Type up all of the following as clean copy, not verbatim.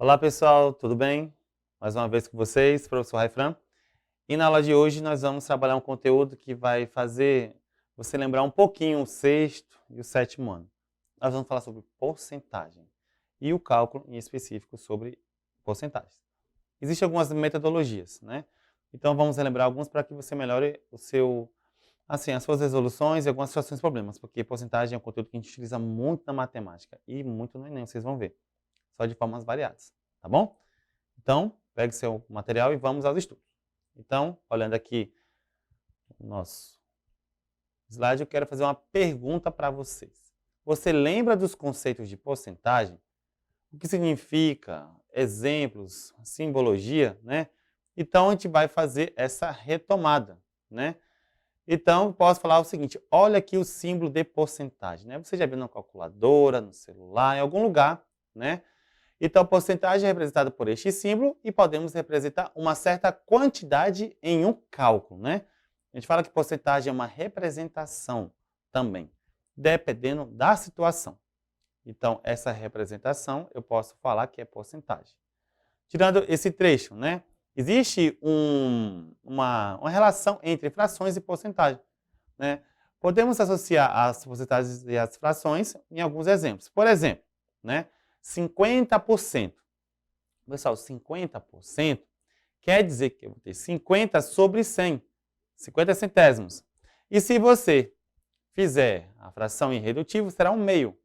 Olá pessoal, tudo bem? Mais uma vez com vocês, professor Raifran. E na aula de hoje nós vamos trabalhar um conteúdo que vai fazer você lembrar um pouquinho o sexto e o sétimo ano. Nós vamos falar sobre porcentagem e o cálculo em específico sobre porcentagens. Existem algumas metodologias, né? Então vamos relembrar alguns para que você melhore as suas resoluções e algumas situações de problemas, porque porcentagem é um conteúdo que a gente utiliza muito na matemática e muito no Enem, vocês vão ver, só de formas variadas, tá bom? Então, pegue seu material e vamos aos estudos. Então, olhando aqui o nosso slide, eu quero fazer uma pergunta para vocês. Você lembra dos conceitos de porcentagem? O que significa? Exemplos, simbologia, né? Então, a gente vai fazer essa retomada, né? Então, posso falar o seguinte, olha aqui o símbolo de porcentagem, né? Você já viu na calculadora, no celular, em algum lugar, né? Então, a porcentagem é representada por este símbolo e podemos representar uma certa quantidade em um cálculo, né? A gente fala que porcentagem é uma representação também, dependendo da situação. Então, essa representação eu posso falar que é porcentagem. Tirando esse trecho, né? Existe uma relação entre frações e porcentagem, né? Podemos associar as porcentagens e as frações em alguns exemplos. Por exemplo, né? 50%. Pessoal, 50% quer dizer que eu vou ter 50 sobre 100, 50 centésimos. E se você fizer a fração irredutível, será um meio.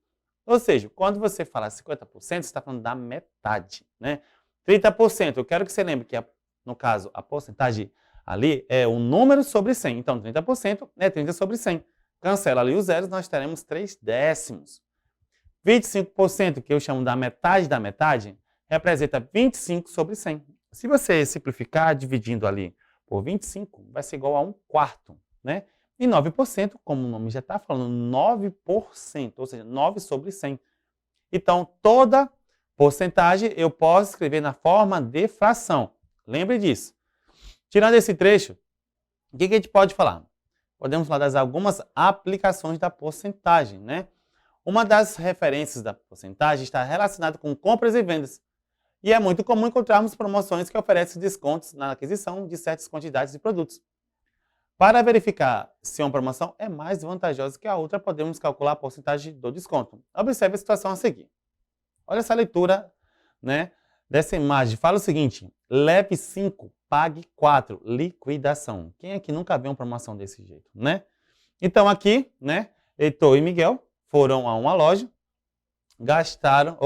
Ou seja, quando você fala 50%, você está falando da metade, né? 30%, eu quero que você lembre que, no caso, a porcentagem ali é um número sobre 100. Então, 30% é 30 sobre 100. Cancela ali os zeros, nós teremos 3 décimos. 25%, que eu chamo da metade, representa 25 sobre 100. Se você simplificar dividindo ali por 25, vai ser igual a 1/4, né? E 9%, como o nome já está falando, 9%, ou seja, 9 sobre 100. Então, toda porcentagem eu posso escrever na forma de fração. Lembre disso. Tirando esse trecho, o que a gente pode falar? Podemos falar das algumas aplicações da porcentagem, né? Uma das referências da porcentagem está relacionada com compras e vendas. E é muito comum encontrarmos promoções que oferecem descontos na aquisição de certas quantidades de produtos. Para verificar se uma promoção é mais vantajosa que a outra, podemos calcular a porcentagem do desconto. Observe a situação a seguir. Olha essa leitura, né, dessa imagem. Fala o seguinte, leve 5, pague 4, liquidação. Quem aqui nunca viu uma promoção desse jeito, né? Então aqui, né, Heitor e Miguel foram a uma loja, gostaram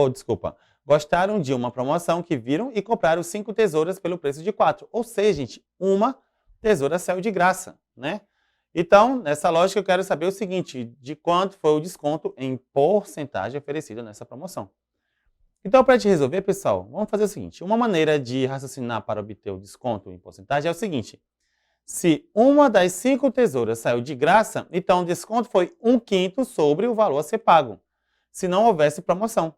de uma promoção que viram e compraram 5 tesouras pelo preço de 4. Ou seja, gente, uma tesoura saiu de graça, né? Então, nessa lógica, eu quero saber o seguinte, de quanto foi o desconto em porcentagem oferecido nessa promoção. Então, para te resolver, pessoal, vamos fazer o seguinte, uma maneira de raciocinar para obter o desconto em porcentagem é o seguinte, se uma das 5 tesouras saiu de graça, então o desconto foi 1/5 sobre o valor a ser pago, se não houvesse promoção.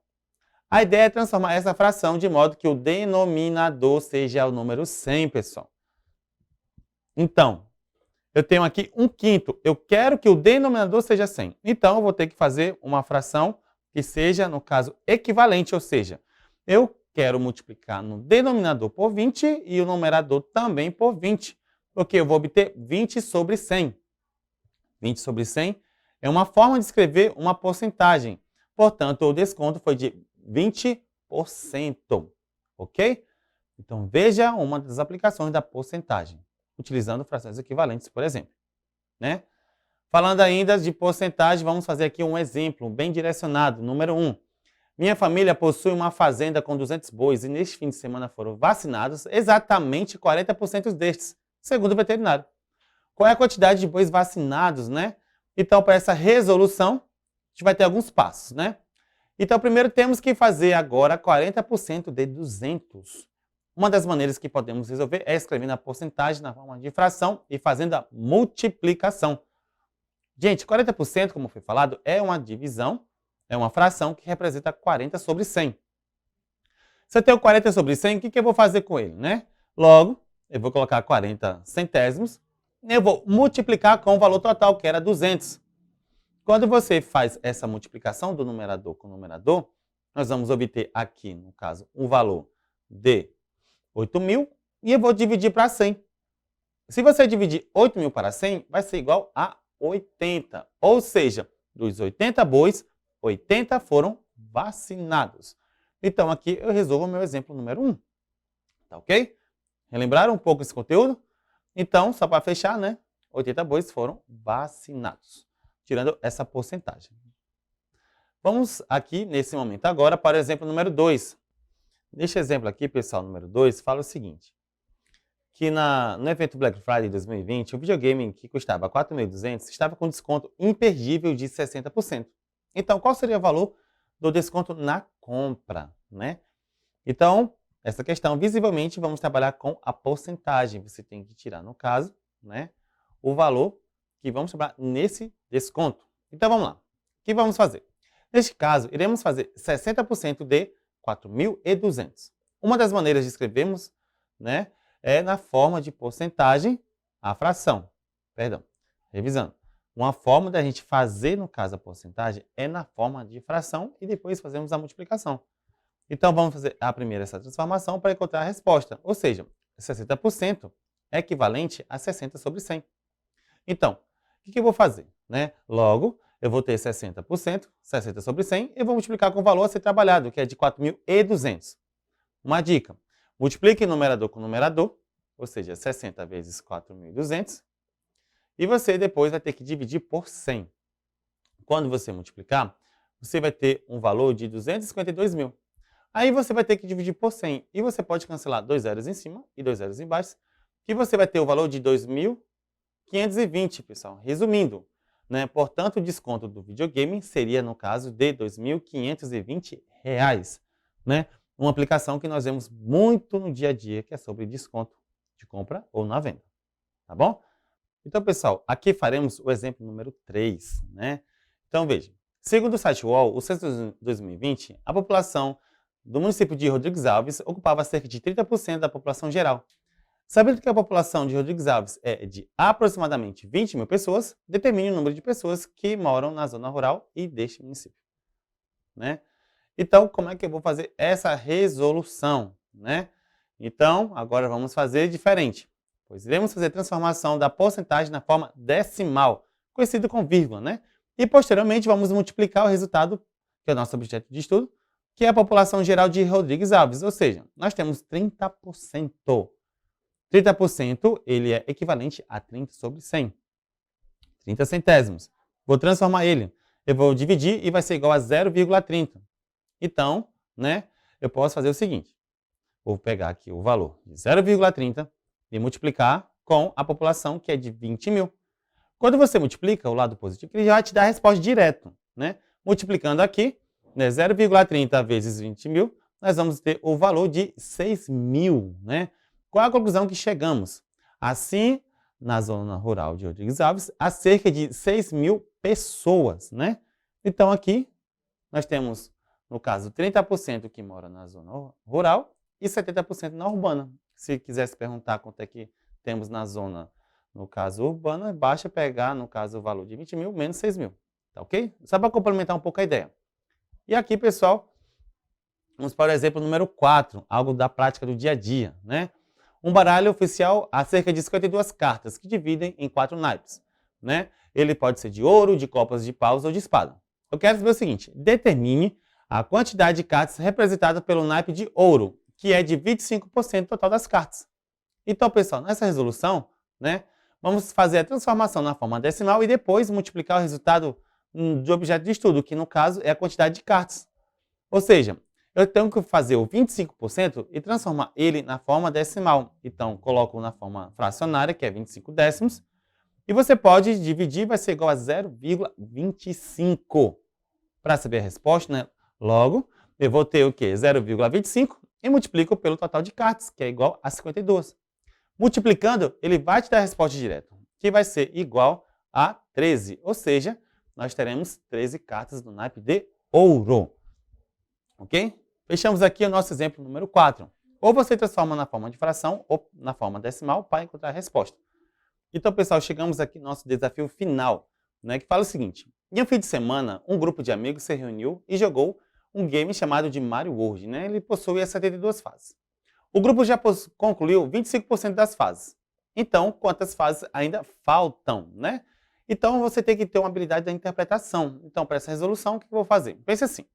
A ideia é transformar essa fração de modo que o denominador seja o número 100, pessoal. Então, eu tenho aqui 1/5, eu quero que o denominador seja 100. Então, eu vou ter que fazer uma fração que seja, no caso, equivalente, ou seja, eu quero multiplicar no denominador por 20 e o numerador também por 20. Porque eu vou obter 20 sobre 100. 20 sobre 100 é uma forma de escrever uma porcentagem. Portanto, o desconto foi de 20%. Ok? Então, veja uma das aplicações da porcentagem, utilizando frações equivalentes, por exemplo. Né? Falando ainda de porcentagem, vamos fazer aqui um exemplo bem direcionado. Número 1. Minha família possui uma fazenda com 200 bois e neste fim de semana foram vacinados exatamente 40% destes, segundo o veterinário. Qual é a quantidade de bois vacinados, né? Então, para essa resolução, a gente vai ter alguns passos, né? Então, primeiro temos que fazer agora 40% de 200. Uma das maneiras que podemos resolver é escrevendo a porcentagem na forma de fração e fazendo a multiplicação. Gente, 40%, como foi falado, é uma divisão, é uma fração que representa 40 sobre 100. Se eu tenho 40 sobre 100, o que eu vou fazer com ele, né? Logo, eu vou colocar 40 centésimos, eu vou multiplicar com o valor total, que era 200. Quando você faz essa multiplicação do numerador com o numerador, nós vamos obter aqui, no caso, um valor de 8.000 e eu vou dividir para 100. Se você dividir 8.000 para 100, vai ser igual a 80. Ou seja, dos 80 bois, 80 foram vacinados. Então, aqui eu resolvo o meu exemplo número 1. Tá ok? Relembraram um pouco esse conteúdo? Então, só para fechar, né? 80 bois foram vacinados, tirando essa porcentagem. Vamos aqui, nesse momento agora, para o exemplo número 2. Neste exemplo aqui, pessoal, número 2, fala o seguinte. Que no evento Black Friday 2020, o videogame que custava 4.200 estava com desconto imperdível de 60%. Então, qual seria o valor do desconto na compra, né? Então, essa questão, visivelmente, vamos trabalhar com a porcentagem. Você tem que tirar, no caso, né, o valor que vamos trabalhar nesse desconto. Então, vamos lá. O que vamos fazer? Neste caso, iremos fazer 60% de 4.200. Uma das maneiras de escrevermos, né, é na forma de porcentagem a fração. Perdão, revisando. Uma forma da gente fazer, no caso, a porcentagem é na forma de fração e depois fazemos a multiplicação. Então, vamos fazer a primeira essa transformação para encontrar a resposta. Ou seja, 60% é equivalente a 60 sobre 100. Então, o que eu vou fazer? Né? Logo, eu vou ter 60%, 60 sobre 100, e vou multiplicar com o valor a ser trabalhado, que é de 4.200. Uma dica, multiplique numerador com numerador, ou seja, 60 vezes 4.200, e você depois vai ter que dividir por 100. Quando você multiplicar, você vai ter um valor de 252.000. Aí você vai ter que dividir por 100, e você pode cancelar 2 zeros em cima e 2 zeros embaixo, que você vai ter o valor de 2.520, pessoal. Resumindo, né? Portanto, o desconto do videogame seria, no caso, de R$ 2.520, né? Uma aplicação que nós vemos muito no dia a dia, que é sobre desconto de compra ou na venda. Tá bom? Então, pessoal, aqui faremos o exemplo número 3, né? Então, veja. Segundo o site UOL, o censo de 2020, a população do município de Rodrigues Alves ocupava cerca de 30% da população geral. Sabendo que a população de Rodrigues Alves é de aproximadamente 20.000 pessoas, determine o número de pessoas que moram na zona rural e deste município, né? Então, como é que eu vou fazer essa resolução, né? Então, agora vamos fazer diferente, pois iremos fazer a transformação da porcentagem na forma decimal, conhecido como vírgula, né? E posteriormente vamos multiplicar o resultado, que é o nosso objeto de estudo, que é a população geral de Rodrigues Alves, ou seja, nós temos 30%. 30% ele é equivalente a 30 sobre 100. 30 centésimos. Vou transformar ele. Eu vou dividir e vai ser igual a 0,30. Então, né, eu posso fazer o seguinte. Vou pegar aqui o valor de 0,30 e multiplicar com a população, que é de 20.000. Quando você multiplica o lado positivo, ele já vai te dar a resposta direto, né? Multiplicando aqui, né, 0,30 vezes 20.000, nós vamos ter o valor de 6.000, né? Qual a conclusão que chegamos? Assim, na zona rural de Rodrigues Alves, há cerca de 6.000 pessoas, né? Então, aqui, nós temos, no caso, 30% que mora na zona rural e 70% na urbana. Se quiser se perguntar quanto é que temos na zona, no caso, urbana, basta pegar, no caso, o valor de 20.000 menos 6.000. Tá ok? Só para complementar um pouco a ideia. E aqui, pessoal, vamos para o exemplo número 4, algo da prática do dia a dia, né? Um baralho oficial há cerca de 52 cartas, que dividem em 4 naipes, né? Ele pode ser de ouro, de copas, de paus ou de espada. Eu quero saber o seguinte, determine a quantidade de cartas representada pelo naipe de ouro, que é de 25% do total das cartas. Então, pessoal, nessa resolução, né, vamos fazer a transformação na forma decimal e depois multiplicar o resultado do objeto de estudo, que no caso é a quantidade de cartas. Ou seja, eu tenho que fazer o 25% e transformar ele na forma decimal. Então, coloco na forma fracionária, que é 25 décimos, e você pode dividir, vai ser igual a 0,25. Para saber a resposta, né? Logo, eu vou ter o quê? 0,25 e multiplico pelo total de cartas, que é igual a 52. Multiplicando, ele vai te dar a resposta direta, que vai ser igual a 13. Ou seja, nós teremos 13 cartas do naipe de ouro. Ok? Fechamos aqui o nosso exemplo número 4. Ou você transforma na forma de fração ou na forma decimal para encontrar a resposta. Então, pessoal, chegamos aqui no nosso desafio final, né, que fala o seguinte. Em um fim de semana, um grupo de amigos se reuniu e jogou um game chamado de Mario World, né? Ele possui as 72 fases. O grupo já concluiu 25% das fases. Então, quantas fases ainda faltam, né? Então, você tem que ter uma habilidade da interpretação. Então, para essa resolução, o que eu vou fazer? Pense assim,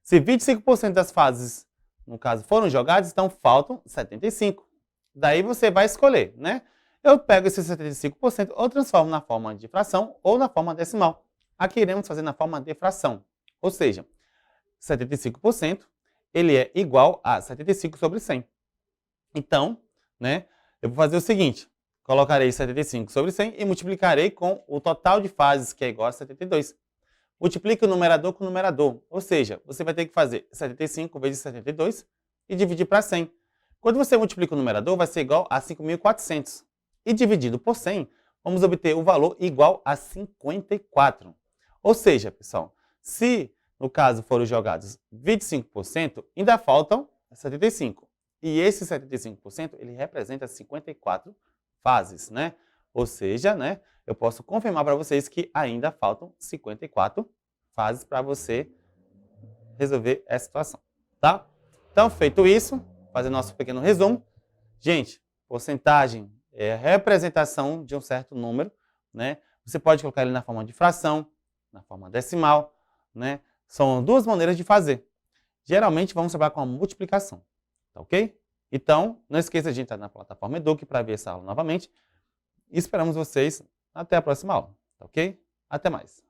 se 25% das fases, no caso, foram jogadas, então faltam 75%. Daí você vai escolher, né? Eu pego esses 75% ou transformo na forma de fração ou na forma decimal. Aqui iremos fazer na forma de fração. Ou seja, 75% ele é igual a 75 sobre 100. Então, né, eu vou fazer o seguinte, colocarei 75 sobre 100 e multiplicarei com o total de fases, que é igual a 72. Multiplique o numerador com o numerador, ou seja, você vai ter que fazer 75 vezes 72 e dividir para 100. Quando você multiplica o numerador, vai ser igual a 5.400. E dividido por 100, vamos obter o valor igual a 54. Ou seja, pessoal, se no caso foram jogados 25%, ainda faltam 75. E esse 75% ele representa 54 fases, né? Ou seja, né, eu posso confirmar para vocês que ainda faltam 54 fases para você resolver essa situação, tá? Então, feito isso, fazer nosso pequeno resumo. Gente, porcentagem é a representação de um certo número, né? Você pode colocar ele na forma de fração, na forma decimal, né? São duas maneiras de fazer. Geralmente, vamos trabalhar com a multiplicação, tá ok? Então, não esqueça de entrar na plataforma Eduque para ver essa aula novamente. E esperamos vocês até a próxima aula, tá ok? Até mais!